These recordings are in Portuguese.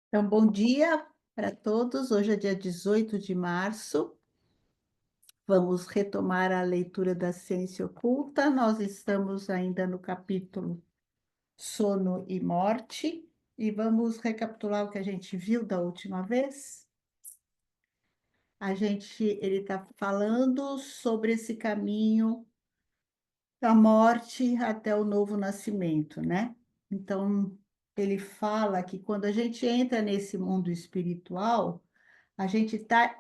Então, bom dia para todos. Hoje é dia 18 de março. Vamos retomar a leitura da Ciência Oculta. Nós estamos ainda no capítulo Sono e Morte e vamos recapitular o que a gente viu da última vez. Ele está falando sobre esse caminho da morte até o novo nascimento, né? Então, ele fala que quando a gente entra nesse mundo espiritual, a gente está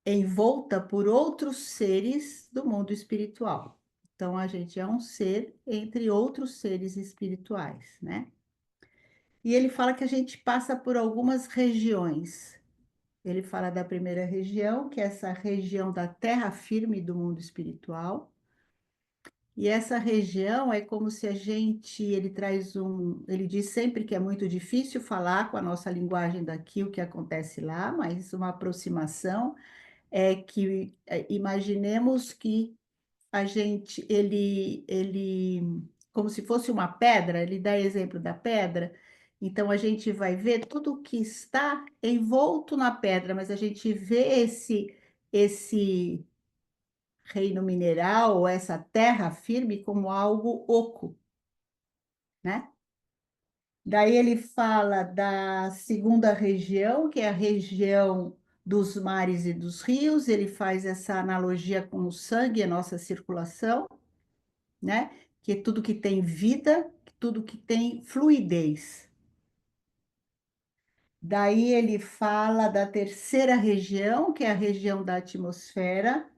envolta por outros seres do mundo espiritual. Então, a gente é um ser entre outros seres espirituais, né? E ele fala que a gente passa por algumas regiões. Ele fala da primeira região, que é essa região da terra firme do mundo espiritual. E essa região é como se ele diz sempre que é muito difícil falar com a nossa linguagem daqui o que acontece lá, mas uma aproximação é que imaginemos que como se fosse uma pedra, ele dá exemplo da pedra, então a gente vai ver tudo que está envolto na pedra, mas a gente vê esse reino mineral, ou essa terra firme, como algo oco, né? Daí ele fala da segunda região, que é a região dos mares e dos rios, ele faz essa analogia com o sangue, a nossa circulação, né? Que é tudo que tem vida, tudo que tem fluidez. Daí ele fala da terceira região, que é a região da atmosfera,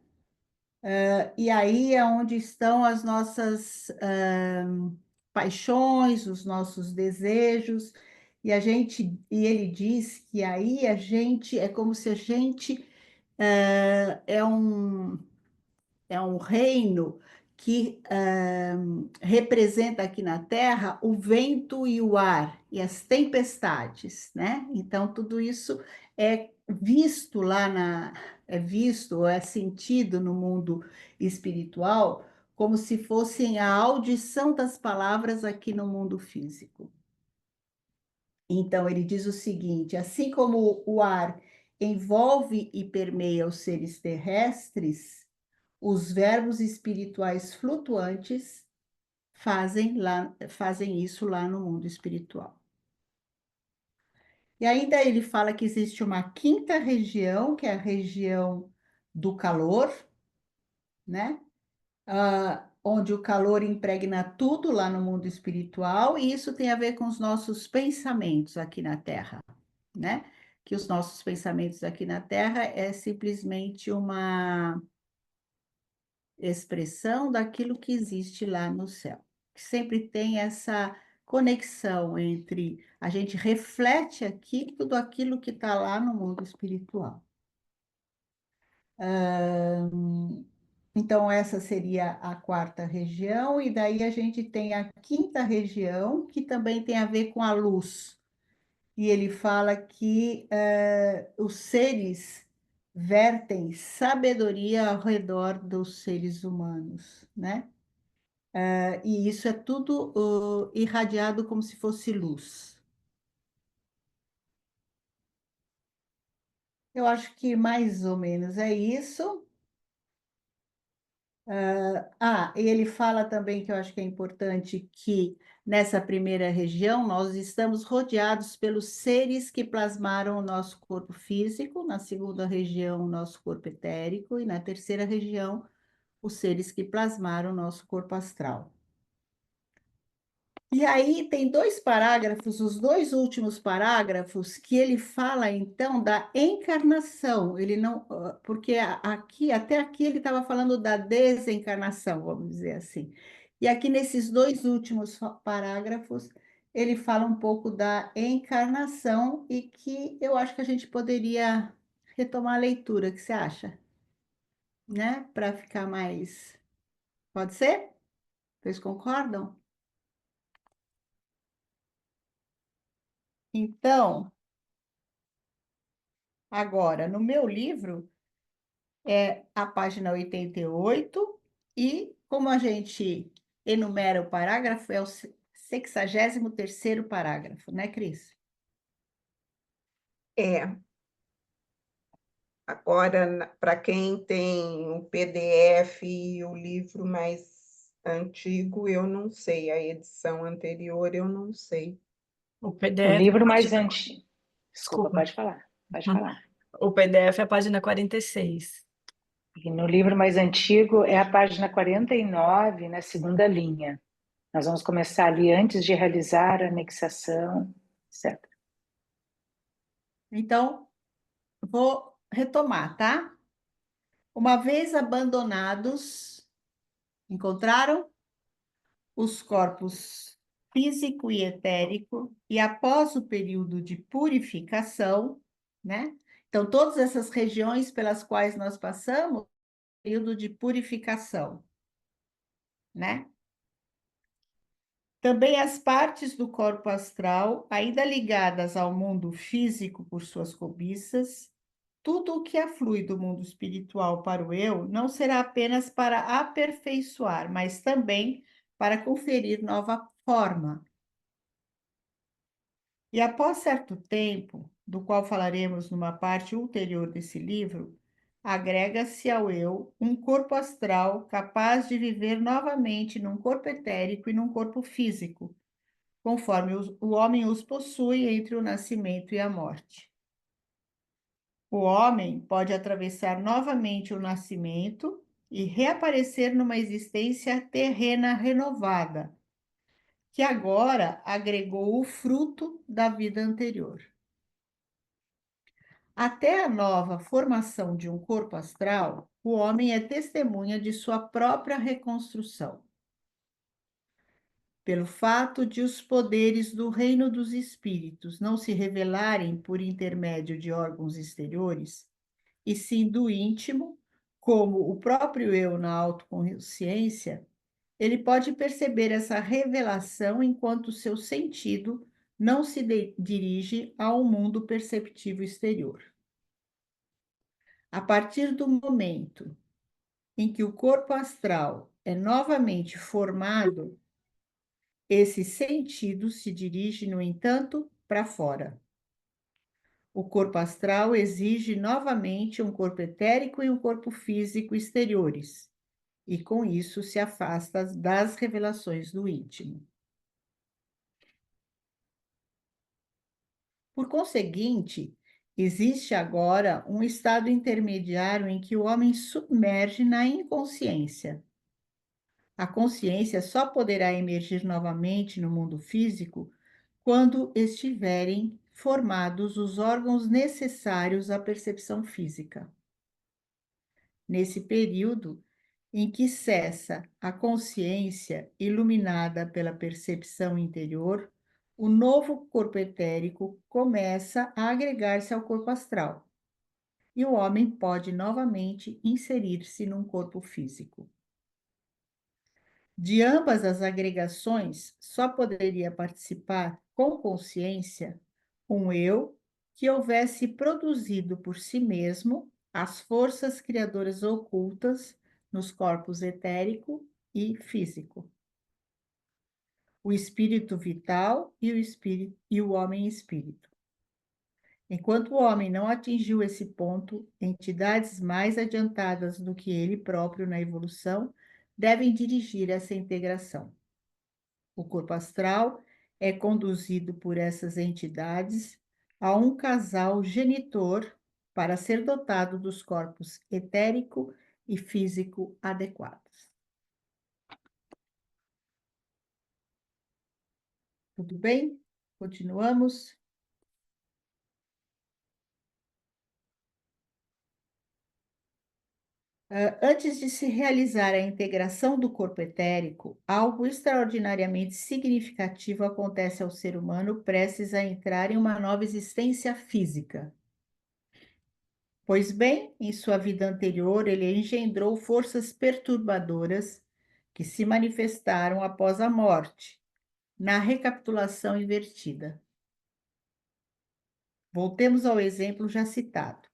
e aí é onde estão as nossas paixões, os nossos desejos, e ele diz que aí a gente é como se a gente é um reino que representa aqui na Terra o vento e o ar e as tempestades, né? Então, tudo isso é visto é visto ou é sentido no mundo espiritual como se fossem a audição das palavras aqui no mundo físico. Então, ele diz o seguinte: assim como o ar envolve e permeia os seres terrestres, os verbos espirituais flutuantes fazem isso lá no mundo espiritual. E ainda ele fala que existe uma quinta região, que é a região do calor, né? Onde o calor impregna tudo lá no mundo espiritual, e isso tem a ver com os nossos pensamentos aqui na Terra, né? Que os nossos pensamentos aqui na Terra é simplesmente uma expressão daquilo que existe lá no céu. Sempre tem essa conexão entre a gente reflete aqui tudo aquilo que está lá no mundo espiritual. Então, essa seria a quarta região, e daí a gente tem a quinta região, que também tem a ver com a luz. E ele fala que os seres vertem sabedoria ao redor dos seres humanos, né? E isso é tudo irradiado como se fosse luz. Eu acho que mais ou menos é isso. E ele fala também que eu acho que é importante que nessa primeira região nós estamos rodeados pelos seres que plasmaram o nosso corpo físico, na segunda região, o nosso corpo etérico, e na terceira região, os seres que plasmaram o nosso corpo astral. E aí tem dois parágrafos, os dois últimos parágrafos, que ele fala então da encarnação. Ele não, porque aqui, até aqui ele estava falando da desencarnação, vamos dizer assim. E aqui nesses dois últimos parágrafos, ele fala um pouco da encarnação e que eu acho que a gente poderia retomar a leitura, o que você acha? Né? Para ficar mais. Pode ser? Vocês concordam? Então, agora, no meu livro, é a página 88, e como a gente enumera o parágrafo, é o 63º parágrafo, né, Cris? É, agora, para quem tem o PDF e o livro mais antigo, eu não sei, a edição anterior eu não sei. O O PDF, livro mais antigo. Desculpa, desculpa. pode falar. Pode falar. O PDF é a página 46. E no livro mais antigo é a página 49, na segunda linha. Nós vamos começar ali antes de realizar a anexação, etc. Então, vou retomar, tá? Uma vez abandonados, encontraram os corpos físico e etérico, e após o período de purificação, né? Então, todas essas regiões pelas quais nós passamos, período de purificação, né? Também as partes do corpo astral, ainda ligadas ao mundo físico por suas cobiças, tudo o que aflui do mundo espiritual para o eu não será apenas para aperfeiçoar, mas também para conferir nova forma. E após certo tempo, do qual falaremos numa parte ulterior desse livro, agrega-se ao eu um corpo astral capaz de viver novamente num corpo etérico e num corpo físico, conforme o homem os possui entre o nascimento e a morte. O homem pode atravessar novamente o nascimento e reaparecer numa existência terrena renovada, que agora agregou o fruto da vida anterior. Até a nova formação de um corpo astral, o homem é testemunha de sua própria reconstrução. Pelo fato de os poderes do reino dos espíritos não se revelarem por intermédio de órgãos exteriores, e sim do íntimo, como o próprio eu na autoconsciência, ele pode perceber essa revelação enquanto seu sentido não se dirige ao mundo perceptivo exterior. A partir do momento em que o corpo astral é novamente formado, esse sentido se dirige, no entanto, para fora. O corpo astral exige novamente um corpo etérico e um corpo físico exteriores, e com isso se afasta das revelações do íntimo. Por conseguinte, existe agora um estado intermediário em que o homem submerge na inconsciência. A consciência só poderá emergir novamente no mundo físico quando estiverem formados os órgãos necessários à percepção física. Nesse período em que cessa a consciência iluminada pela percepção interior, o novo corpo etérico começa a agregar-se ao corpo astral, e o homem pode novamente inserir-se num corpo físico. De ambas as agregações, só poderia participar com consciência um eu que houvesse produzido por si mesmo as forças criadoras ocultas nos corpos etérico e físico, o espírito vital e o homem espírito. Enquanto o homem não atingiu esse ponto, entidades mais adiantadas do que ele próprio na evolução devem dirigir essa integração. O corpo astral é conduzido por essas entidades a um casal genitor para ser dotado dos corpos etérico e físico adequados. Tudo bem? Continuamos? Antes de se realizar a integração do corpo etérico, algo extraordinariamente significativo acontece ao ser humano prestes a entrar em uma nova existência física. Pois bem, em sua vida anterior, ele engendrou forças perturbadoras que se manifestaram após a morte, na recapitulação invertida. Voltemos ao exemplo já citado.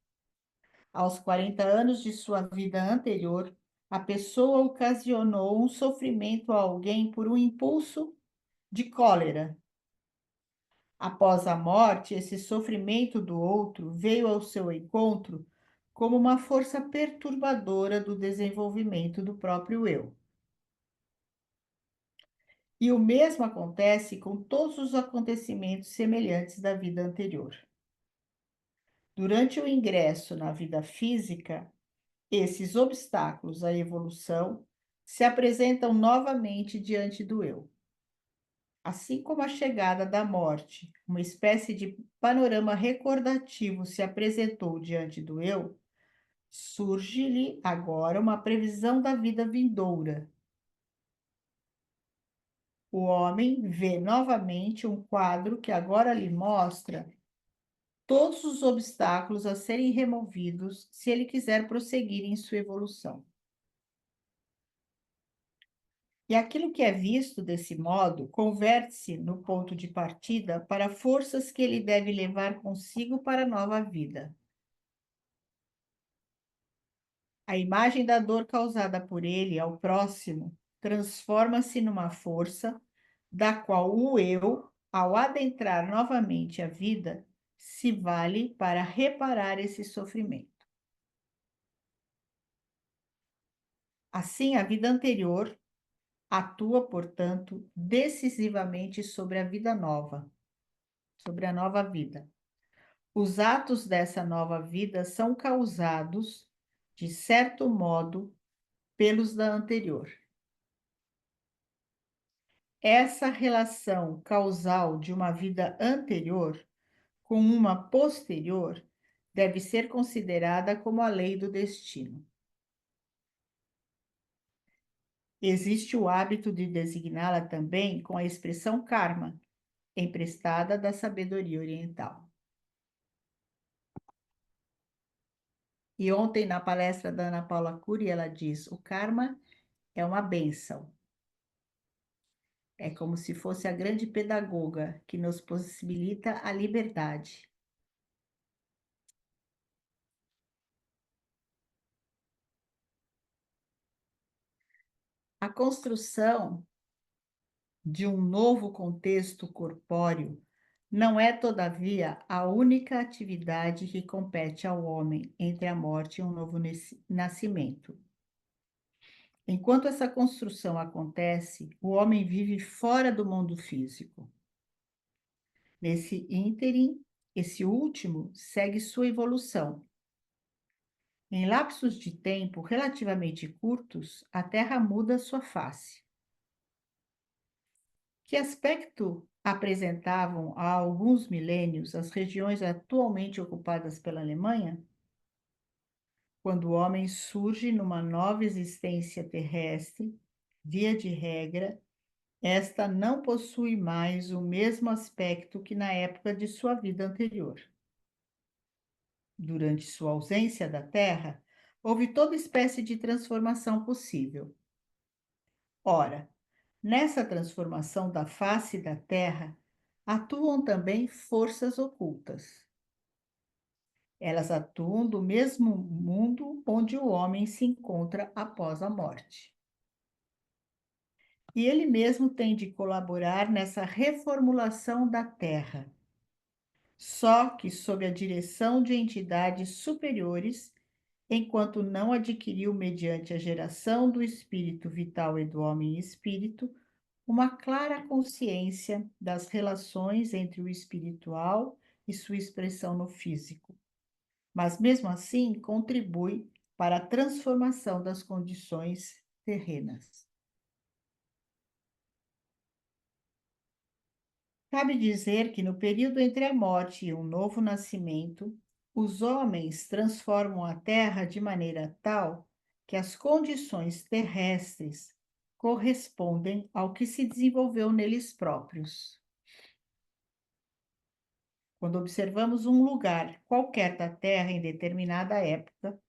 Aos 40 anos de sua vida anterior, a pessoa ocasionou um sofrimento a alguém por um impulso de cólera. Após a morte, esse sofrimento do outro veio ao seu encontro como uma força perturbadora do desenvolvimento do próprio eu. E o mesmo acontece com todos os acontecimentos semelhantes da vida anterior. Durante o ingresso na vida física, esses obstáculos à evolução se apresentam novamente diante do eu. Assim como a chegada da morte, uma espécie de panorama recordativo se apresentou diante do eu, surge-lhe agora uma previsão da vida vindoura. O homem vê novamente um quadro que agora lhe mostra todos os obstáculos a serem removidos se ele quiser prosseguir em sua evolução. E aquilo que é visto desse modo converte-se no ponto de partida para forças que ele deve levar consigo para a nova vida. A imagem da dor causada por ele ao próximo transforma-se numa força da qual o eu, ao adentrar novamente a vida, se vale para reparar esse sofrimento. Assim, a vida anterior atua, portanto, decisivamente sobre a vida nova, sobre a nova vida. Os atos dessa nova vida são causados, de certo modo, pelos da anterior. Essa relação causal de uma vida anterior com uma posterior deve ser considerada como a lei do destino. Existe o hábito de designá-la também com a expressão karma, emprestada da sabedoria oriental. E ontem, na palestra da Ana Paula Cury, ela diz: o karma é uma bênção. É como se fosse a grande pedagoga que nos possibilita a liberdade. A construção de um novo contexto corpóreo não é, todavia, a única atividade que compete ao homem entre a morte e um novo nascimento. Enquanto essa construção acontece, o homem vive fora do mundo físico. Nesse ínterim, esse último segue sua evolução. Em lapsos de tempo relativamente curtos, a Terra muda sua face. Que aspecto apresentavam há alguns milênios as regiões atualmente ocupadas pela Alemanha? Quando o homem surge numa nova existência terrestre, via de regra, esta não possui mais o mesmo aspecto que na época de sua vida anterior. Durante sua ausência da Terra, houve toda espécie de transformação possível. Ora, nessa transformação da face da Terra, atuam também forças ocultas. Elas atuam do mesmo mundo onde o homem se encontra após a morte. E ele mesmo tem de colaborar nessa reformulação da Terra, só que sob a direção de entidades superiores, enquanto não adquiriu, mediante a geração do espírito vital e do homem espírito, uma clara consciência das relações entre o espiritual e sua expressão no físico. Mas, mesmo assim, contribui para a transformação das condições terrenas. Cabe dizer que no período entre a morte e um novo nascimento, os homens transformam a Terra de maneira tal que as condições terrestres correspondem ao que se desenvolveu neles próprios. Quando observamos um lugar qualquer da Terra em determinada época,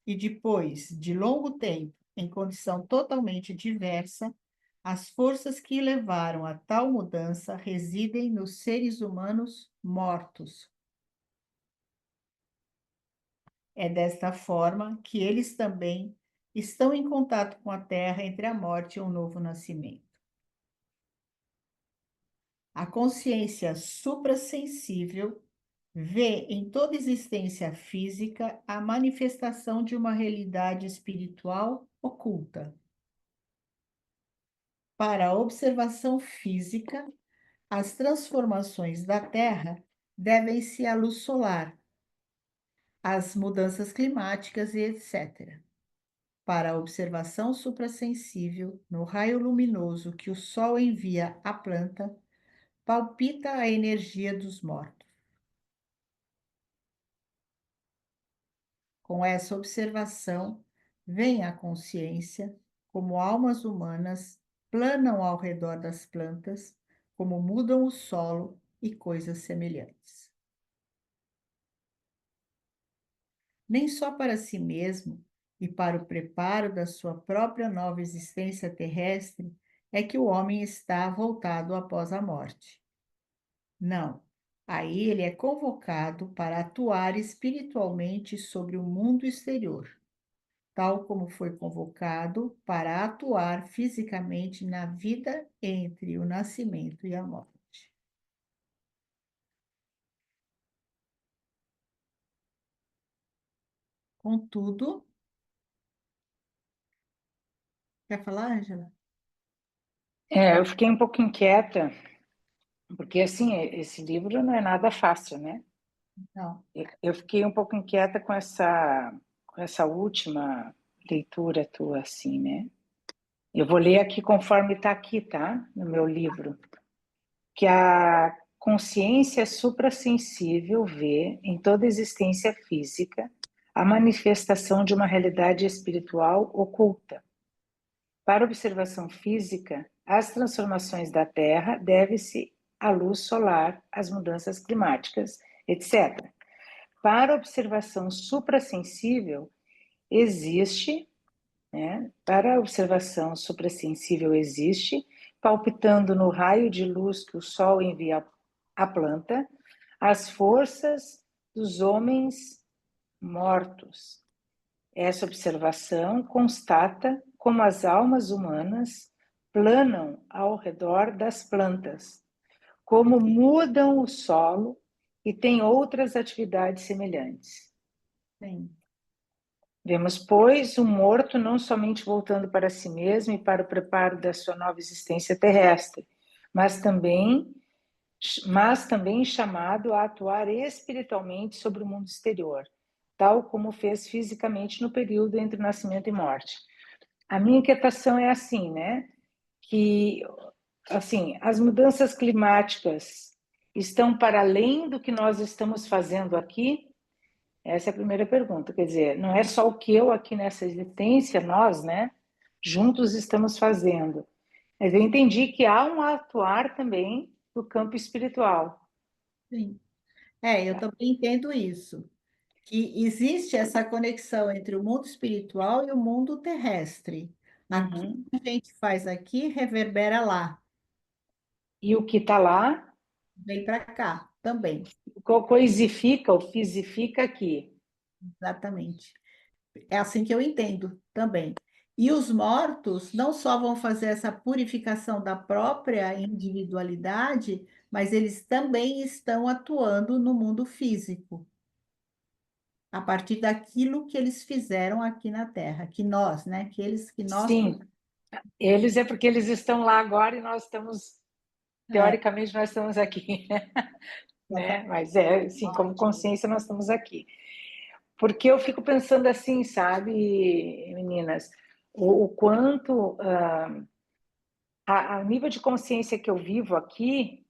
e depois de longo tempo, em condição totalmente diversa, as forças que levaram a tal mudança residem nos seres humanos mortos. É desta forma que eles também estão em contato com a Terra entre a morte e um novo nascimento. A consciência suprassensível vê em toda existência física a manifestação de uma realidade espiritual oculta. Para a observação física, as transformações da Terra devem-se à luz solar, às mudanças climáticas e etc. Para a observação suprassensível, no raio luminoso que o Sol envia à planta, palpita a energia dos mortos. Com essa observação, vem a consciência, como almas humanas planam ao redor das plantas, como mudam o solo e coisas semelhantes. Nem só para si mesmo e para o preparo da sua própria nova existência terrestre é que o homem está voltado após a morte. Não. Aí ele é convocado para atuar espiritualmente sobre o mundo exterior, tal como foi convocado para atuar fisicamente na vida entre o nascimento e a morte. Contudo, quer falar, Ângela? Eu fiquei um pouco inquieta, porque assim, esse livro não é nada fácil, né? Não. Eu fiquei um pouco inquieta com essa última leitura tua, assim, né? Eu vou ler aqui conforme está aqui, tá? No meu livro. Que a consciência suprassensível vê em toda existência física a manifestação de uma realidade espiritual oculta. Para observação física, as transformações da Terra devem-se à luz solar, às mudanças climáticas, etc. Para observação suprassensível, existe, né? Para observação suprassensível existe, palpitando no raio de luz que o Sol envia à planta, as forças dos homens mortos. Essa observação constata como as almas humanas planam ao redor das plantas, como mudam o solo e têm outras atividades semelhantes. Sim. Vemos, pois, o morto não somente voltando para si mesmo e para o preparo da sua nova existência terrestre, mas também chamado a atuar espiritualmente sobre o mundo exterior, tal como fez fisicamente no período entre o nascimento e morte. A minha inquietação é assim, né? Que, assim, as mudanças climáticas estão para além do que nós estamos fazendo aqui? Essa é a primeira pergunta. Quer dizer, não é só o que eu aqui nessa existência, nós, né? Juntos estamos fazendo. Mas eu entendi que há um atuar também do campo espiritual. Sim. Eu também entendo isso, que existe essa conexão entre o mundo espiritual e o mundo terrestre. Aquilo Uhum. que a gente faz aqui reverbera lá, E o que está lá vem para cá também, coisifica ou fisifica aqui. exatamente. É assim que eu entendo também. E os mortos não só vão fazer essa purificação da própria individualidade, mas eles também estão atuando no mundo físico, a partir daquilo que eles fizeram aqui na Terra, que nós, né? Que nós, Sim, eles é porque eles estão lá agora e nós estamos, é, teoricamente, nós estamos aqui, né? exatamente. Mas sim, como consciência nós estamos aqui. Porque eu fico pensando assim, sabe, meninas, o quanto a nível de consciência que eu vivo aqui,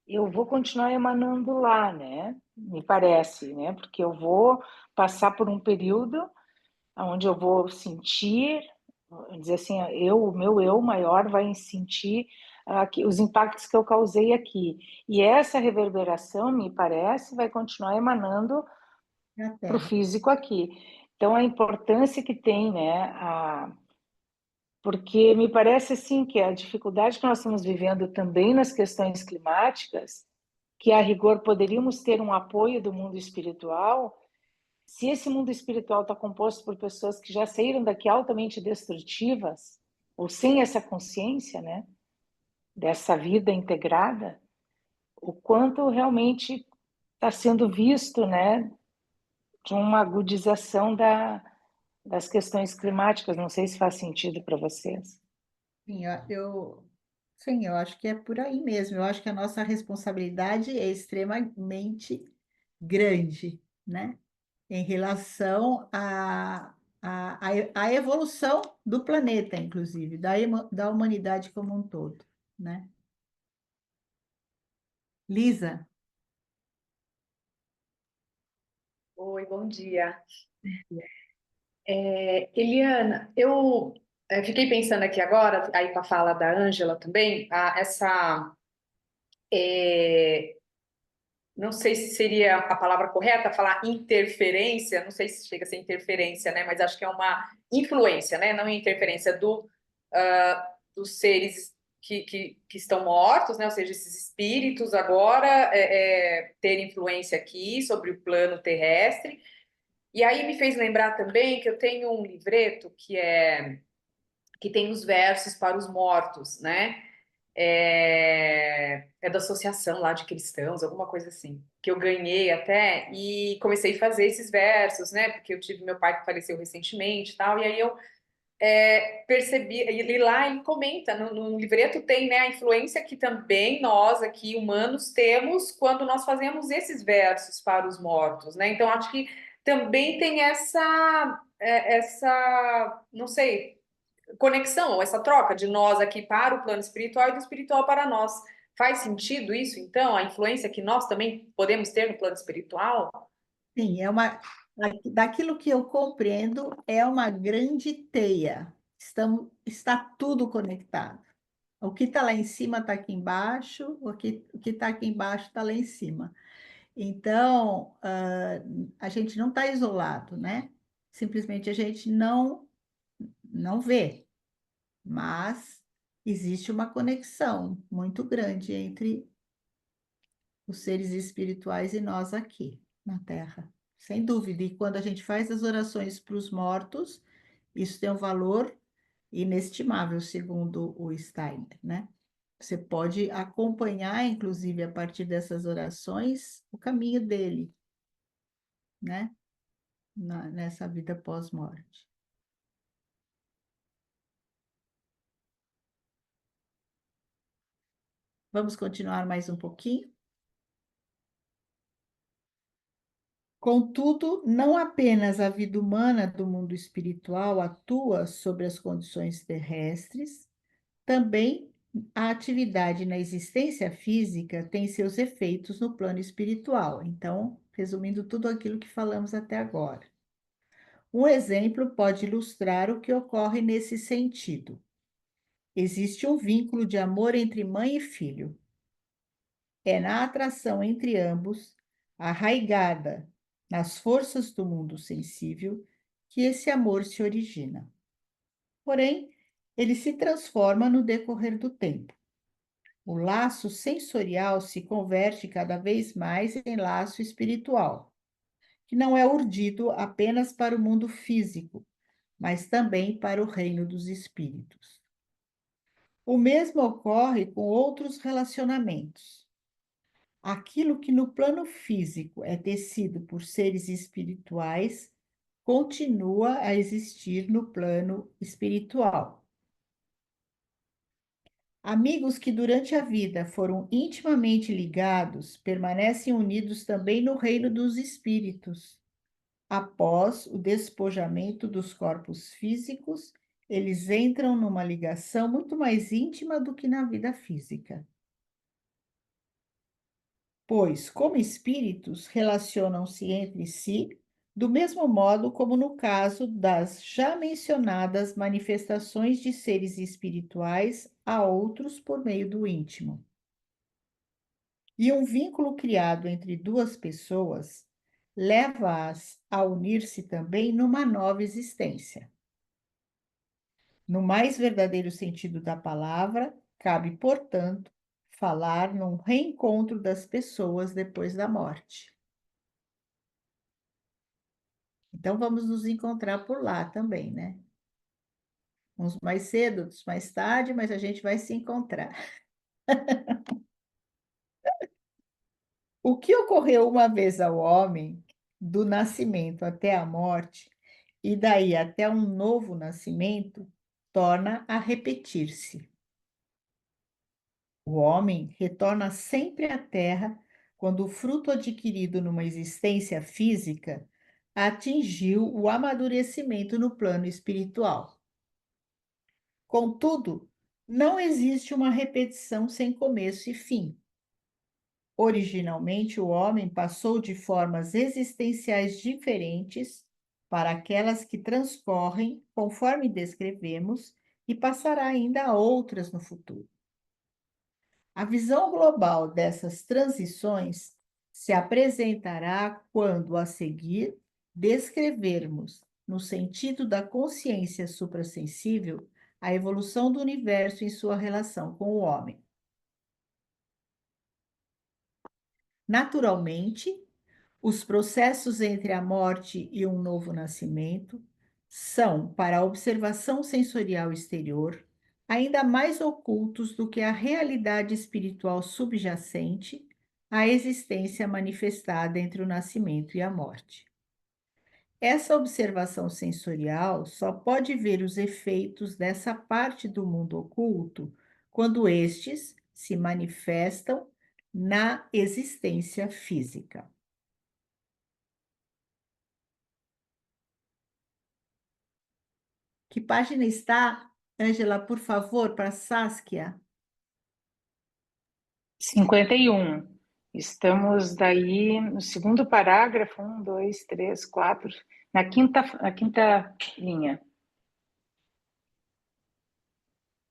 eu vou continuar emanando lá, né? Me parece, né? Porque eu vou passar por um período onde eu vou sentir, dizer assim, o meu eu maior vai sentir os impactos que eu causei aqui. E essa reverberação, me parece, vai continuar emanando Na para o Terra. físico aqui. Então, a importância que tem, né? Porque me parece assim que a dificuldade que nós estamos vivendo também nas questões climáticas, que a rigor poderíamos ter um apoio do mundo espiritual, se esse mundo espiritual está composto por pessoas que já saíram daqui altamente destrutivas, ou sem essa consciência, né, dessa vida integrada, o quanto realmente está sendo visto, né, de uma agudização das questões climáticas. Não sei se faz sentido para vocês. Sim, sim, eu acho que é por aí mesmo. Eu acho que a nossa responsabilidade é extremamente grande, né? Em relação à evolução do planeta, inclusive, da humanidade como um todo, né? Lisa, Oi, bom dia. Eliana, eu fiquei pensando aqui agora, aí com a fala da Ângela também, é, não sei se seria a palavra correta falar interferência, não sei se chega a ser interferência, né? Mas acho que é uma influência, né? Não interferência dos seres que estão mortos, né? Ou seja, esses espíritos agora ter influência aqui sobre o plano terrestre. E aí me fez lembrar também que eu tenho um livreto que tem os versos para os mortos, né? É da associação lá de cristãos, alguma coisa assim, que eu ganhei até e comecei a fazer esses versos, né? Porque eu tive meu pai que faleceu recentemente e tal, e aí eu percebi, e lá ele comenta, no livreto tem, né, a influência que também nós aqui, humanos, temos quando nós fazemos esses versos para os mortos, né? Então acho que também tem essa, não sei, conexão, essa troca de nós aqui para o plano espiritual e do espiritual para nós. Faz sentido isso, então? A influência que nós também podemos ter no plano espiritual? sim, daquilo que eu compreendo, é uma grande teia. Está tudo conectado. O que está lá em cima está aqui embaixo, o que está aqui embaixo está lá em cima. Então, a gente não está isolado, né? Simplesmente a gente não vê, mas existe uma conexão muito grande entre os seres espirituais e nós aqui na Terra, sem dúvida. E quando a gente faz as orações para os mortos, isso tem um valor inestimável, segundo o Steiner, né? Você pode acompanhar, inclusive, a partir dessas orações, o caminho dele, né? Nessa vida pós-morte. Vamos continuar mais um pouquinho? Contudo, não apenas a vida humana do mundo espiritual atua sobre as condições terrestres, também a atividade na existência física tem seus efeitos no plano espiritual. Então, resumindo tudo aquilo que falamos até agora. Um exemplo pode ilustrar o que ocorre nesse sentido. Existe um vínculo de amor entre mãe e filho. É na atração entre ambos, arraigada nas forças do mundo sensível, que esse amor se origina. Porém, ele se transforma no decorrer do tempo. O laço sensorial se converte cada vez mais em laço espiritual, que não é urdido apenas para o mundo físico, mas também para o reino dos espíritos. O mesmo ocorre com outros relacionamentos. Aquilo que no plano físico é tecido por seres espirituais continua a existir no plano espiritual. Amigos que durante a vida foram intimamente ligados permanecem unidos também no reino dos espíritos. Após o despojamento dos corpos físicos, eles entram numa ligação muito mais íntima do que na vida física. Pois, como espíritos, relacionam-se entre si do mesmo modo como no caso das já mencionadas manifestações de seres espirituais a outros por meio do íntimo. E um vínculo criado entre duas pessoas leva-as a unir-se também numa nova existência. No mais verdadeiro sentido da palavra, cabe, portanto, falar num reencontro das pessoas depois da morte. Então, vamos nos encontrar por lá também, né? Uns mais cedo, outros mais tarde, mas a gente vai se encontrar. O que ocorreu uma vez ao homem, do nascimento até a morte, e daí até um novo nascimento, torna a repetir-se. O homem retorna sempre à Terra quando o fruto adquirido numa existência física atingiu o amadurecimento no plano espiritual. Contudo, não existe uma repetição sem começo e fim. Originalmente, o homem passou de formas existenciais diferentes para aquelas que transcorrem, conforme descrevemos, e passará ainda a outras no futuro. A visão global dessas transições se apresentará quando, a seguir, descrevermos, no sentido da consciência suprassensível, a evolução do universo em sua relação com o homem. Naturalmente, os processos entre a morte e um novo nascimento são, para a observação sensorial exterior, ainda mais ocultos do que a realidade espiritual subjacente à existência manifestada entre o nascimento e a morte. Essa observação sensorial só pode ver os efeitos dessa parte do mundo oculto quando estes se manifestam na existência física. Que página está, Ângela, por favor, para Saskia? 51. Estamos daí no segundo parágrafo, 1, 2, 3, 4, na quinta linha.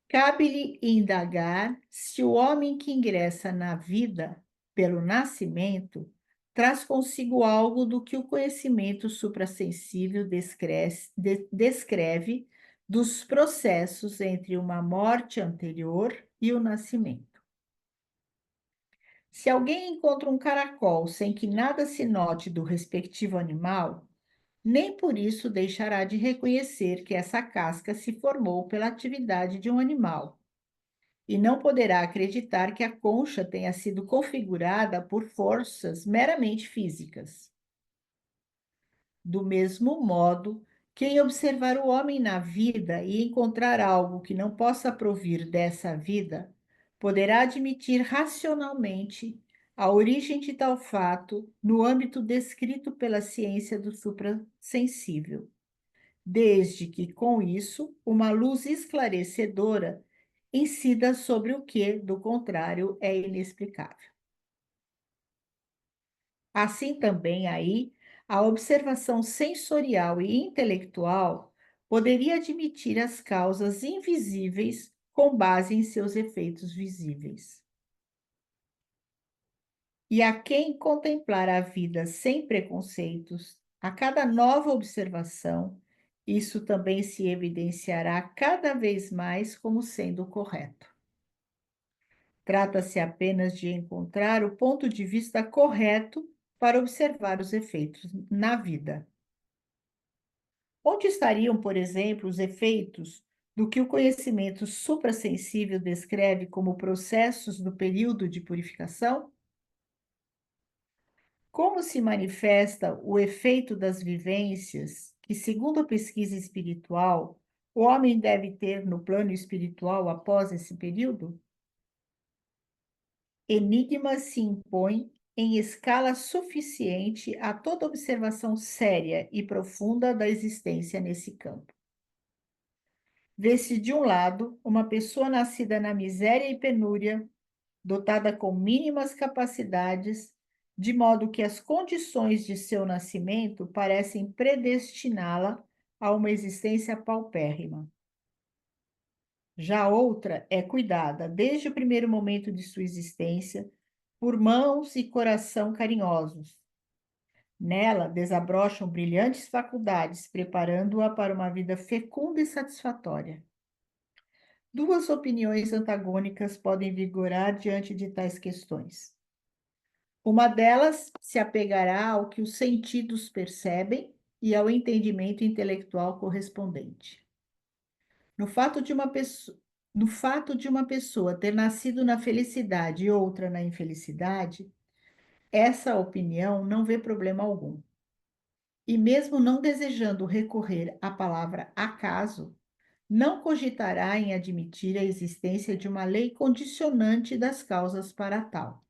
Cabe-lhe indagar se o homem que ingressa na vida pelo nascimento traz consigo algo do que o conhecimento suprassensível descreve dos processos entre uma morte anterior e o nascimento. Se alguém encontra um caracol sem que nada se note do respectivo animal, nem por isso deixará de reconhecer que essa casca se formou pela atividade de um animal, e não poderá acreditar que a concha tenha sido configurada por forças meramente físicas. Do mesmo modo, quem observar o homem na vida e encontrar algo que não possa provir dessa vida, poderá admitir racionalmente a origem de tal fato no âmbito descrito pela ciência do suprassensível, desde que, com isso, uma luz esclarecedora incida sobre o que, do contrário, é inexplicável. Assim também aí, a observação sensorial e intelectual poderia admitir as causas invisíveis com base em seus efeitos visíveis. E a quem contemplar a vida sem preconceitos, a cada nova observação, isso também se evidenciará cada vez mais como sendo correto. Trata-se apenas de encontrar o ponto de vista correto para observar os efeitos na vida. Onde estariam, por exemplo, os efeitos do que o conhecimento suprassensível descreve como processos do período de purificação? Como se manifesta o efeito das vivências que, segundo a pesquisa espiritual, o homem deve ter no plano espiritual após esse período? Enigma se impõe em escala suficiente a toda observação séria e profunda da existência nesse campo. Vê-se, de um lado, uma pessoa nascida na miséria e penúria, dotada com mínimas capacidades, de modo que as condições de seu nascimento parecem predestiná-la a uma existência paupérrima. Já outra é cuidada, desde o primeiro momento de sua existência, por mãos e coração carinhosos. Nela desabrocham brilhantes faculdades, preparando-a para uma vida fecunda e satisfatória. Duas opiniões antagônicas podem vigorar diante de tais questões. Uma delas se apegará ao que os sentidos percebem e ao entendimento intelectual correspondente. No fato de uma pessoa ter nascido na felicidade e outra na infelicidade, essa opinião não vê problema algum. E mesmo não desejando recorrer à palavra acaso, não cogitará em admitir a existência de uma lei condicionante das causas para tal.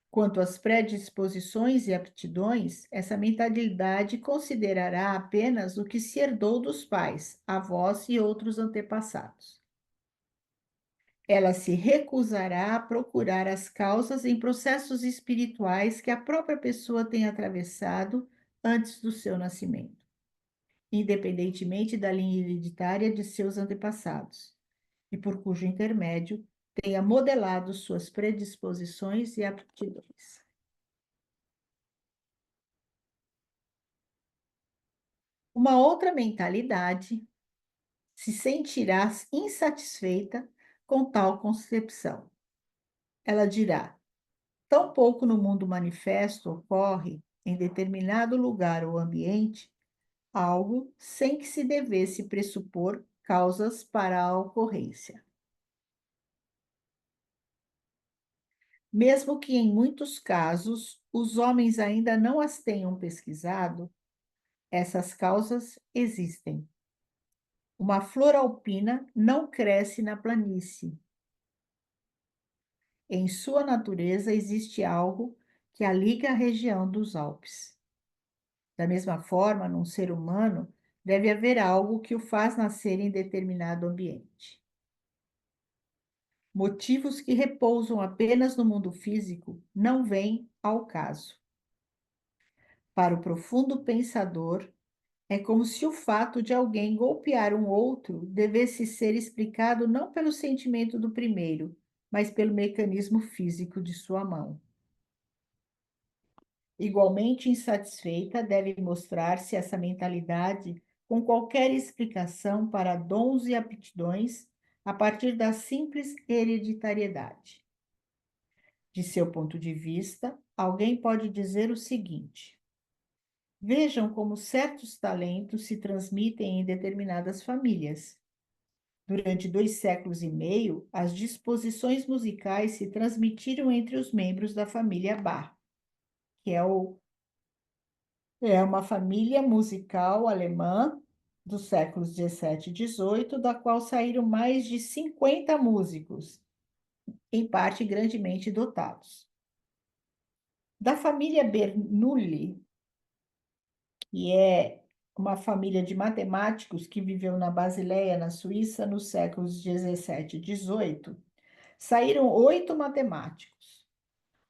Quanto às predisposições e aptidões, essa mentalidade considerará apenas o que se herdou dos pais, avós e outros antepassados. Ela se recusará a procurar as causas em processos espirituais que a própria pessoa tem atravessado antes do seu nascimento, independentemente da linha hereditária de seus antepassados, e por cujo intermédio tenha modelado suas predisposições e aptidões. Uma outra mentalidade se sentirá insatisfeita com tal concepção. Ela dirá: tampouco no mundo manifesto ocorre, em determinado lugar ou ambiente, algo sem que se devesse pressupor causas para a ocorrência. Mesmo que em muitos casos os homens ainda não as tenham pesquisado, essas causas existem. Uma flor alpina não cresce na planície. Em sua natureza existe algo que a liga à região dos Alpes. Da mesma forma, num ser humano, deve haver algo que o faz nascer em determinado ambiente. Motivos que repousam apenas no mundo físico não vêm ao caso. Para o profundo pensador, é como se o fato de alguém golpear um outro devesse ser explicado não pelo sentimento do primeiro, mas pelo mecanismo físico de sua mão. Igualmente insatisfeita deve mostrar-se essa mentalidade com qualquer explicação para dons e aptidões a partir da simples hereditariedade. De seu ponto de vista, alguém pode dizer o seguinte: vejam como certos talentos se transmitem em determinadas famílias. Durante 2 séculos e meio, as disposições musicais se transmitiram entre os membros da família Bach, que é uma família musical alemã dos séculos 17 e 18, da qual saíram mais de 50 músicos, em parte grandemente dotados. Da família Bernoulli, que é uma família de matemáticos que viveu na Basileia, na Suíça, nos séculos 17 e 18, saíram 8 matemáticos,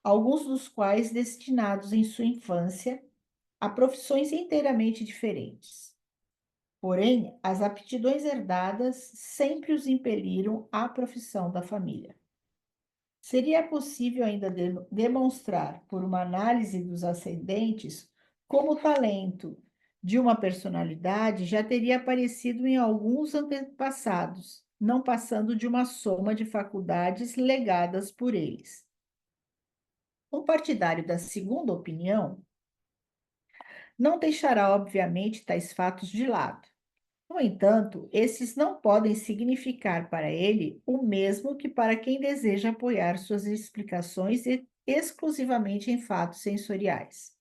alguns dos quais destinados em sua infância a profissões inteiramente diferentes. Porém, as aptidões herdadas sempre os impeliram à profissão da família. Seria possível ainda demonstrar, por uma análise dos ascendentes, como o talento de uma personalidade já teria aparecido em alguns antepassados, não passando de uma soma de faculdades legadas por eles. Um partidário da segunda opinião não deixará, obviamente, tais fatos de lado. No entanto, esses não podem significar para ele o mesmo que para quem deseja apoiar suas explicações exclusivamente em fatos sensoriais.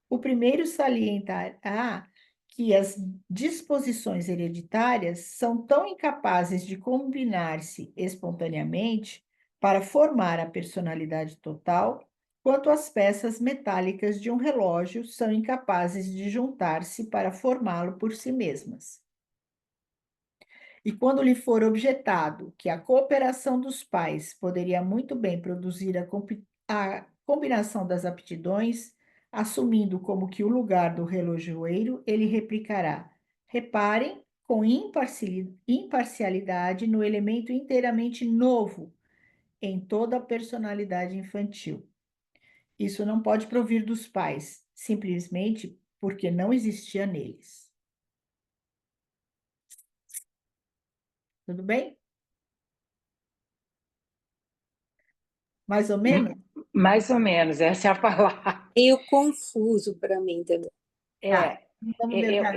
O primeiro salientará que as disposições hereditárias são tão incapazes de combinar-se espontaneamente para formar a personalidade total, quanto as peças metálicas de um relógio são incapazes de juntar-se para formá-lo por si mesmas. E quando lhe for objetado que a cooperação dos pais poderia muito bem produzir a combinação das aptidões, assumindo como que o lugar do relojoeiro, ele replicará: reparem com imparcialidade no elemento inteiramente novo em toda a personalidade infantil. Isso não pode provir dos pais, simplesmente porque não existia neles. Tudo bem? Mais ou menos? Mais ou menos, essa é a palavra. Meio confuso para mim também. Tá. Vamos tentar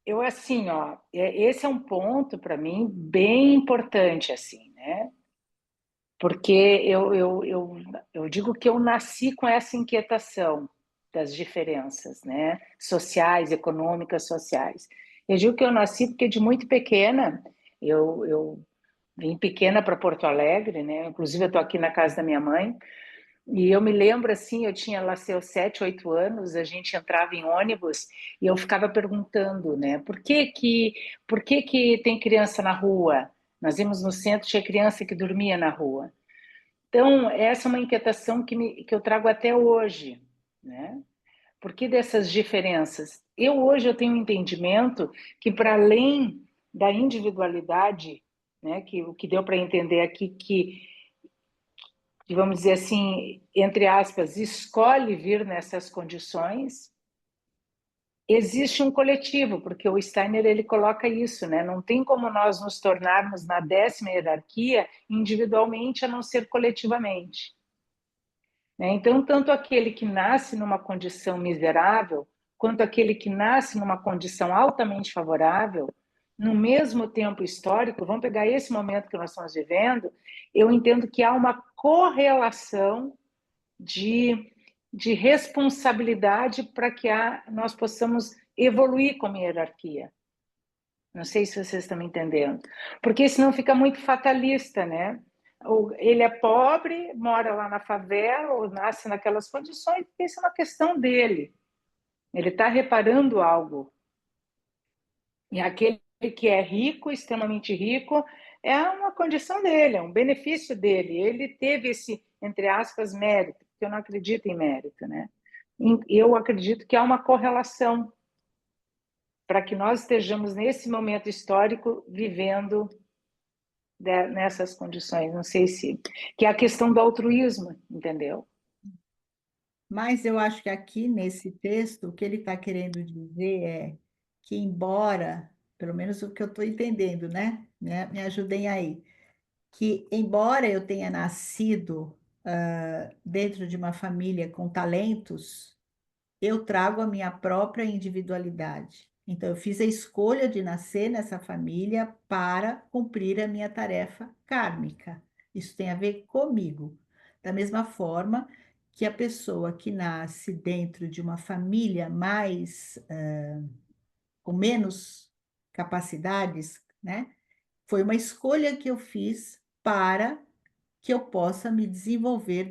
Eu assim, esse é um ponto para mim bem importante, assim, né? Porque eu digo que eu nasci com essa inquietação das diferenças, né? Sociais, econômicas, sociais. Eu digo que eu nasci porque de muito pequena, eu vim pequena para Porto Alegre, né? Inclusive eu estou aqui na casa da minha mãe, e eu me lembro assim, eu tinha lá seus 7, 8 anos, a gente entrava em ônibus e eu ficava perguntando, né? Por que que tem criança na rua? Nós íamos no centro, tinha criança que dormia na rua. Então, essa é uma inquietação que eu trago até hoje, né? Por que dessas diferenças? Hoje eu tenho um entendimento que, para além da individualidade, né, que o que deu para entender aqui, que, vamos dizer assim, entre aspas, escolhe vir nessas condições, existe um coletivo, porque o Steiner ele coloca isso, né? Não tem como nós nos tornarmos na 10ª hierarquia individualmente a não ser coletivamente. Então, tanto aquele que nasce numa condição miserável, quanto aquele que nasce numa condição altamente favorável, no mesmo tempo histórico, vamos pegar esse momento que nós estamos vivendo, eu entendo que há uma correlação de responsabilidade para que nós possamos evoluir como hierarquia. Não sei se vocês estão me entendendo. Porque senão fica muito fatalista, né? Ele é pobre, mora lá na favela, ou nasce naquelas condições, porque isso é uma questão dele. Ele está reparando algo. E aquele que é rico, extremamente rico, é uma condição dele, é um benefício dele. Ele teve esse, entre aspas, mérito, porque eu não acredito em mérito, né? Eu acredito que há uma correlação para que nós estejamos nesse momento histórico vivendo nessas condições. Não sei se... Que é a questão do altruísmo, entendeu? Mas eu acho que aqui nesse texto, o que ele está querendo dizer é que, embora, pelo menos o que eu estou entendendo, né? Me ajudem aí. Que, embora eu tenha nascido dentro de uma família com talentos, eu trago a minha própria individualidade. Então, eu fiz a escolha de nascer nessa família para cumprir a minha tarefa kármica. Isso tem a ver comigo. Da mesma forma que a pessoa que nasce dentro de uma família com menos capacidades, né? Foi uma escolha que eu fiz para que eu possa me desenvolver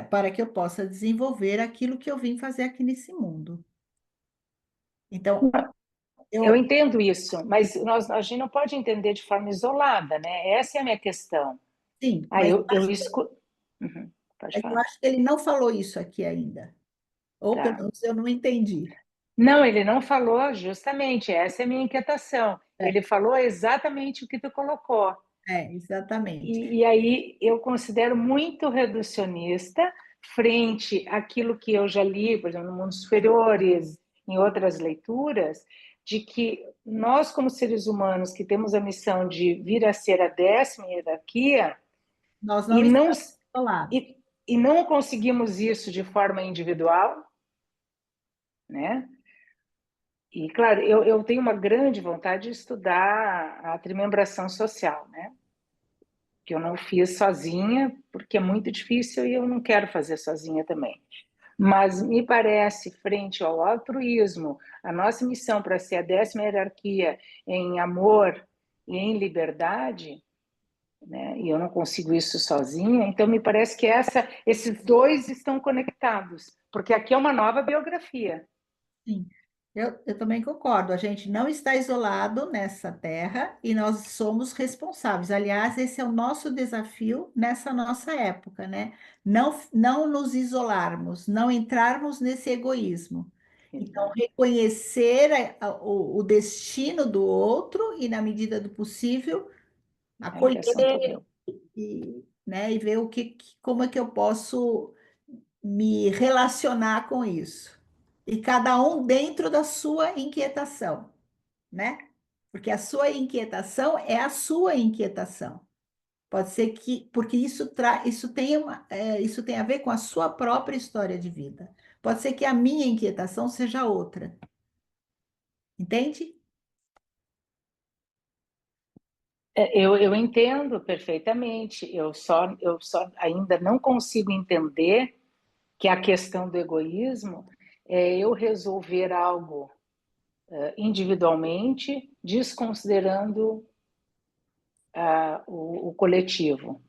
para que eu possa desenvolver aquilo que eu vim fazer aqui nesse mundo. Então, Eu entendo isso, mas a gente não pode entender de forma isolada, né? Essa é a minha questão. sim, mas Eu escuto. Uhum, pode eu falar. acho que ele não falou isso aqui ainda. Ou pelo Tá. menos eu não entendi. Não, ele não falou justamente, essa é a minha inquietação. Ele falou exatamente o que tu colocou. Exatamente. E aí eu considero muito reducionista frente àquilo que eu já li, por exemplo, no Mundos Superiores, em outras leituras, de que nós, como seres humanos, que temos a missão de vir a ser a 10ª hierarquia, Nós não e não, estamos isolados. e não conseguimos isso de forma individual, né? E, claro, eu tenho uma grande vontade de estudar a trimembração social, né? Que eu não fiz sozinha, porque é muito difícil e eu não quero fazer sozinha também. Mas me parece, frente ao altruísmo, a nossa missão para ser a 10ª hierarquia em amor e em liberdade, né? E eu não consigo isso sozinha, então me parece que esses dois estão conectados, porque aqui é uma nova biografia. Sim, eu também concordo. A gente não está isolado nessa terra e nós somos responsáveis. Aliás, esse é o nosso desafio nessa nossa época, né? Não nos isolarmos, não entrarmos nesse egoísmo. Então, reconhecer o destino do outro e, na medida do possível, A acolher impressão que eu tenho. né, e ver como é que eu posso me relacionar com isso. E cada um dentro da sua inquietação, né? Porque a sua inquietação é a sua inquietação. Pode ser que, porque isso tem a ver com a sua própria história de vida. Pode ser que a minha inquietação seja outra. Entende? Eu entendo perfeitamente, eu só ainda não consigo entender que a questão do egoísmo é eu resolver algo individualmente, desconsiderando o coletivo,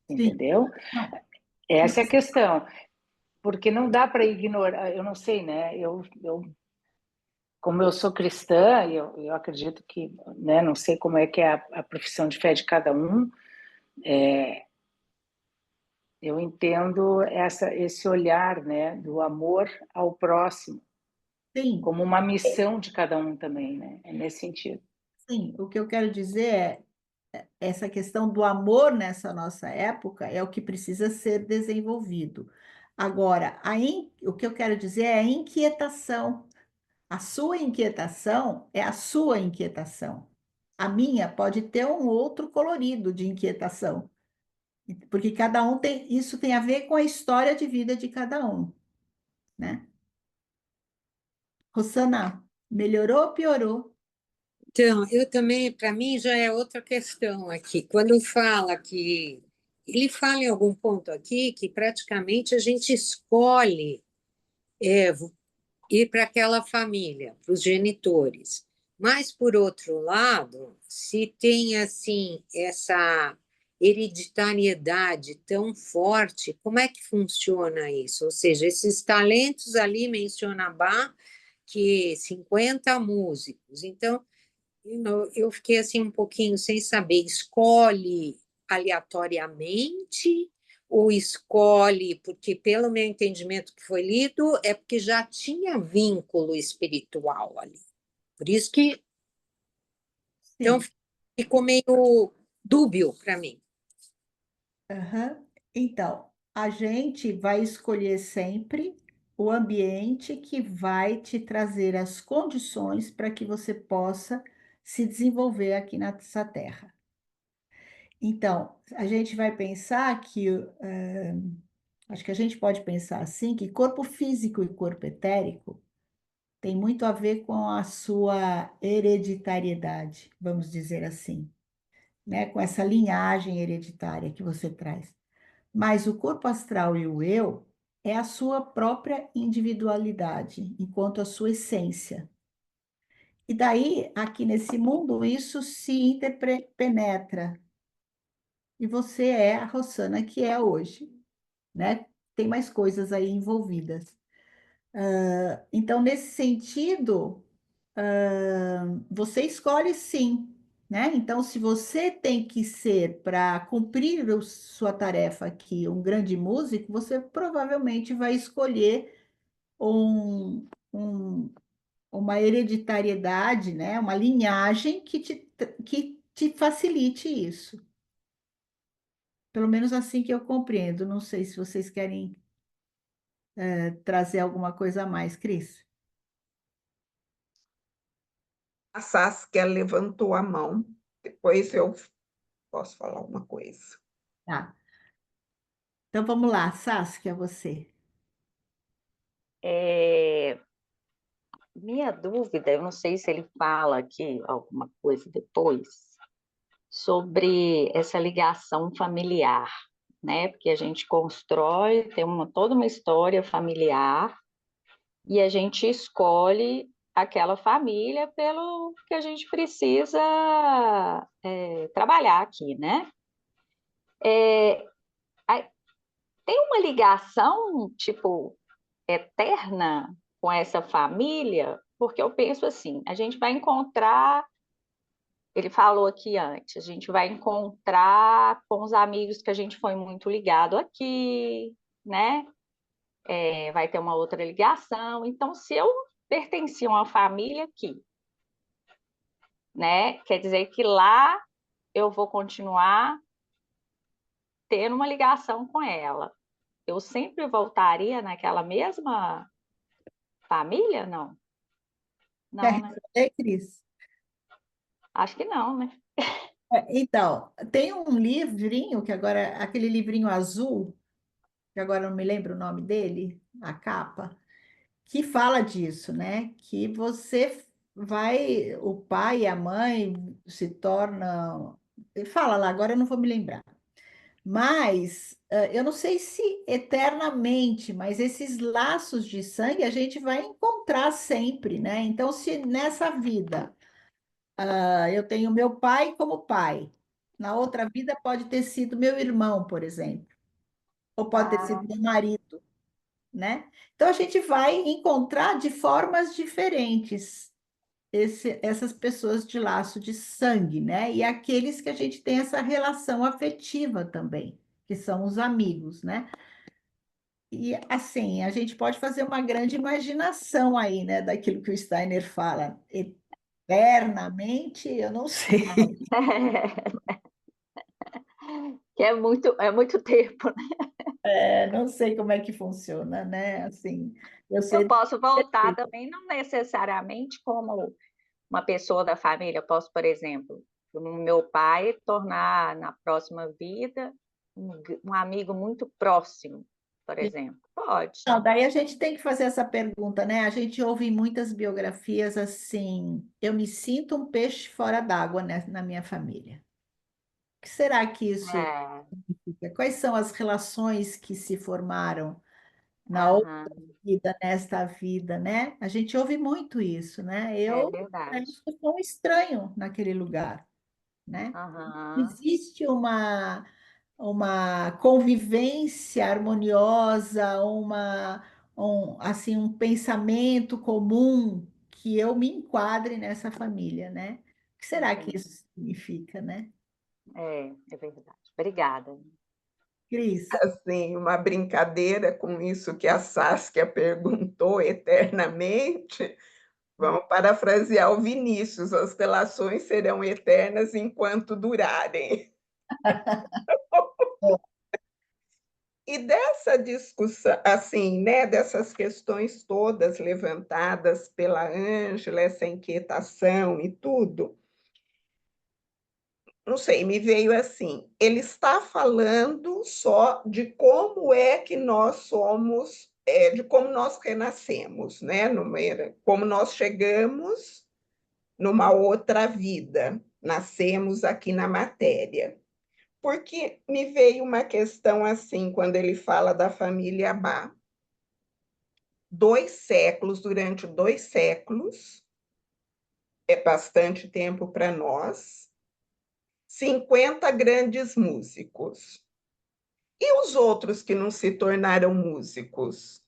Sim. entendeu? Não, Essa é a questão, porque não dá para ignorar, eu não sei, né? Como eu sou cristã, eu acredito que, né, não sei como é que é a profissão de fé de cada um, eu entendo esse olhar, né, do amor ao próximo, sim, como uma missão de cada um também, né? É nesse sentido. sim. O que eu quero dizer é essa questão do amor nessa nossa época é o que precisa ser desenvolvido. Agora, o que eu quero dizer é a inquietação. A sua inquietação é a sua inquietação. A minha pode ter um outro colorido de inquietação, porque cada um tem, isso tem a ver com a história de vida de cada um, né? Rosana, melhorou ou piorou? Então, eu também, para mim, já é outra questão aqui. Quando fala que. Ele fala em algum ponto aqui que praticamente a gente escolhe ir para aquela família, para os genitores. Mas, por outro lado, se tem assim essa hereditariedade tão forte, como é que funciona isso? Ou seja, esses talentos ali menciona Bach, que 50 músicos. Então, eu fiquei assim um pouquinho sem saber, escolhe aleatoriamente ou escolhe porque, pelo meu entendimento que foi lido, é porque já tinha vínculo espiritual ali. Por isso que, então, Sim. ficou meio dúbio para mim. Aham. Então, a gente vai escolher sempre o ambiente que vai te trazer as condições para que você possa se desenvolver aqui nessa terra. Então, a gente vai pensar que, acho que a gente pode pensar assim, que corpo físico e corpo etérico tem muito a ver com a sua hereditariedade, vamos dizer assim, né? Com essa linhagem hereditária que você traz. Mas o corpo astral e o eu é a sua própria individualidade, enquanto a sua essência. E daí, aqui nesse mundo, isso se interpenetra. E você é a Rossana que é hoje, né? Tem mais coisas aí envolvidas. Então, nesse sentido, você escolhe sim, né? Então, se você tem que ser, para cumprir sua tarefa aqui, um grande músico, você provavelmente vai escolher um, um- uma hereditariedade, né? Uma linhagem que te facilite isso. Pelo menos assim que eu compreendo. Não sei se vocês querem, trazer alguma coisa a mais, Cris. A Saskia levantou a mão, depois eu posso falar uma coisa. Tá. Então vamos lá, Saskia, você. É, minha dúvida, eu não sei se ele fala aqui alguma coisa depois, sobre essa ligação familiar, né? Porque a gente constrói, tem toda uma história familiar e a gente escolhe aquela família pelo que a gente precisa trabalhar aqui, né? Tem uma ligação, tipo, eterna com essa família, porque eu penso assim, a gente vai encontrar, ele falou aqui antes, a gente vai encontrar com os amigos que a gente foi muito ligado aqui, né? Vai ter uma outra ligação. Então, se eu pertenci a uma família aqui, né? Quer dizer que lá eu vou continuar tendo uma ligação com ela. Eu sempre voltaria naquela mesma família? Não. Quer Não, né? responder, Cris? Acho que não, né? Então, tem um livrinho, que agora, aquele livrinho azul, que agora eu não me lembro o nome dele, a capa, que fala disso, né? Que você vai, o pai e a mãe se tornam fala lá, agora eu não vou me lembrar. Mas eu não sei se eternamente, mas esses laços de sangue a gente vai encontrar sempre, né? Então, se nessa vida eu tenho meu pai como pai, na outra vida pode ter sido meu irmão, por exemplo, ou pode ter Ah, sido meu marido, né? Então, a gente vai encontrar de formas diferentes essas pessoas de laço de sangue, né? E aqueles que a gente tem essa relação afetiva também, que são os amigos, né? E assim, a gente pode fazer uma grande imaginação aí, né, daquilo que o Steiner fala. Eternamente, eu não sei. que é muito tempo, né? Não sei como é que funciona, né? Assim, eu Eu sei. posso voltar também, não necessariamente como uma pessoa da família. Eu posso, por exemplo, o meu pai tornar na próxima vida um amigo muito próximo, por exemplo. Pode. Não, daí a gente tem que fazer essa pergunta, né? A gente ouve em muitas biografias assim: eu me sinto um peixe fora d'água, né, na minha família. O que será que isso É, significa? Quais são as relações que se formaram na outra aham, vida, nesta vida, né? A gente ouve muito isso, né? é Eu verdade. sou um estranho naquele lugar, né? Aham, Existe uma convivência harmoniosa, assim, um pensamento comum que eu me enquadre nessa família, né? O que será que uhum, isso significa, né? é verdade. Obrigada. Cris? Assim, uma brincadeira com isso que a Saskia perguntou eternamente. Vamos parafrasear o Vinícius: as relações serão eternas enquanto durarem. E dessa discussão, assim, né, dessas questões todas levantadas pela Ângela, essa inquietação e tudo, não sei, me veio assim, ele está falando só de como é que nós somos, de como nós renascemos, né? Como nós chegamos numa outra vida, nascemos aqui na matéria. Porque me veio uma questão assim, quando ele fala da família Bá. 2 séculos, durante 2 séculos, é bastante tempo para nós, 50 grandes músicos. E os outros que não se tornaram músicos?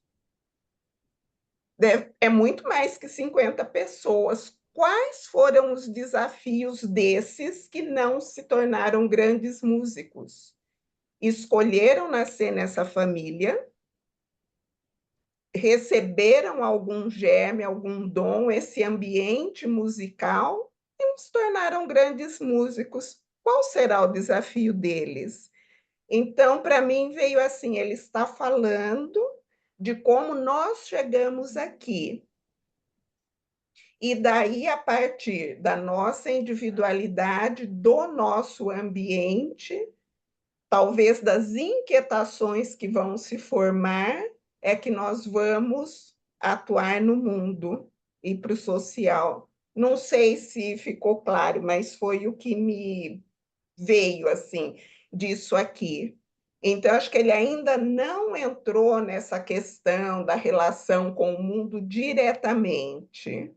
É muito mais que 50 pessoas. Quais foram os desafios desses que não se tornaram grandes músicos? Escolheram nascer nessa família, receberam algum germe, algum dom, esse ambiente musical e não se tornaram grandes músicos. Qual será o desafio deles? Então, para mim, veio assim: ele está falando de como nós chegamos aqui. E daí, a partir da nossa individualidade, do nosso ambiente, talvez das inquietações que vão se formar, é que nós vamos atuar no mundo e para o social. Não sei se ficou claro, mas foi o que me veio assim disso aqui. Então, acho que ele ainda não entrou nessa questão da relação com o mundo diretamente.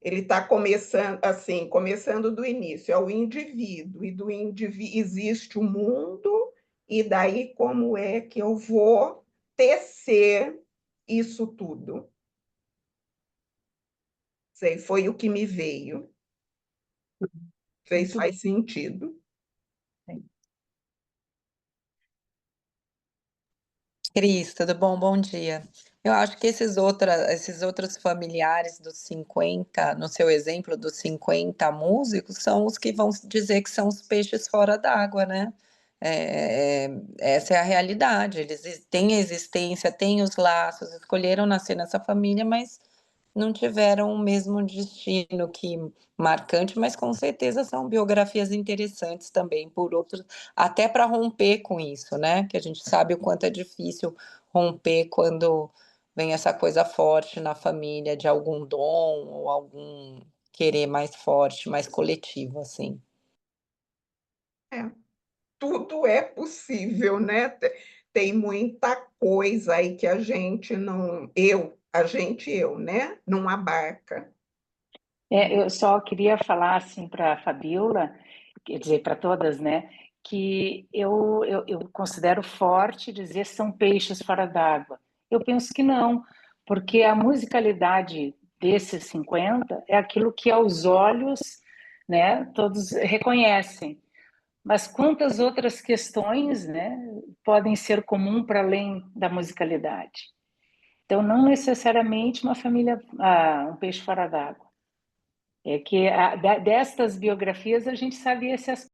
Ele está começando assim, começando do início, é o indivíduo, e do indivíduo existe o mundo, e daí como é que eu vou tecer isso tudo? Sei, foi o que me veio. Muito Faz sentido. bem. Cris, tudo bom? Bom dia. Eu acho que esses outros familiares dos 50, no seu exemplo dos 50 músicos, são os que vão dizer que são os peixes fora d'água, né? Essa é a realidade. Eles têm a existência, têm os laços, escolheram nascer nessa família, mas não tiveram o mesmo destino que marcante, mas com certeza são biografias interessantes também por outros, até para romper com isso, né? Que a gente sabe o quanto é difícil romper quando vem essa coisa forte na família de algum dom ou querer mais forte, mais coletivo, assim. Tudo é possível, né? Tem muita coisa aí que a gente não, eu, né? Não abarca. Eu só queria falar assim para a Fabiola, quer dizer, para todas, né? Que eu considero forte dizer são peixes fora d'água. Eu penso que não, porque a musicalidade desses 50 é aquilo que aos olhos, né, todos reconhecem. Mas quantas outras questões, né, podem ser comum para além da musicalidade? Então, não necessariamente uma família, um peixe fora d'água. É que destas biografias a gente sabe esse aspecto.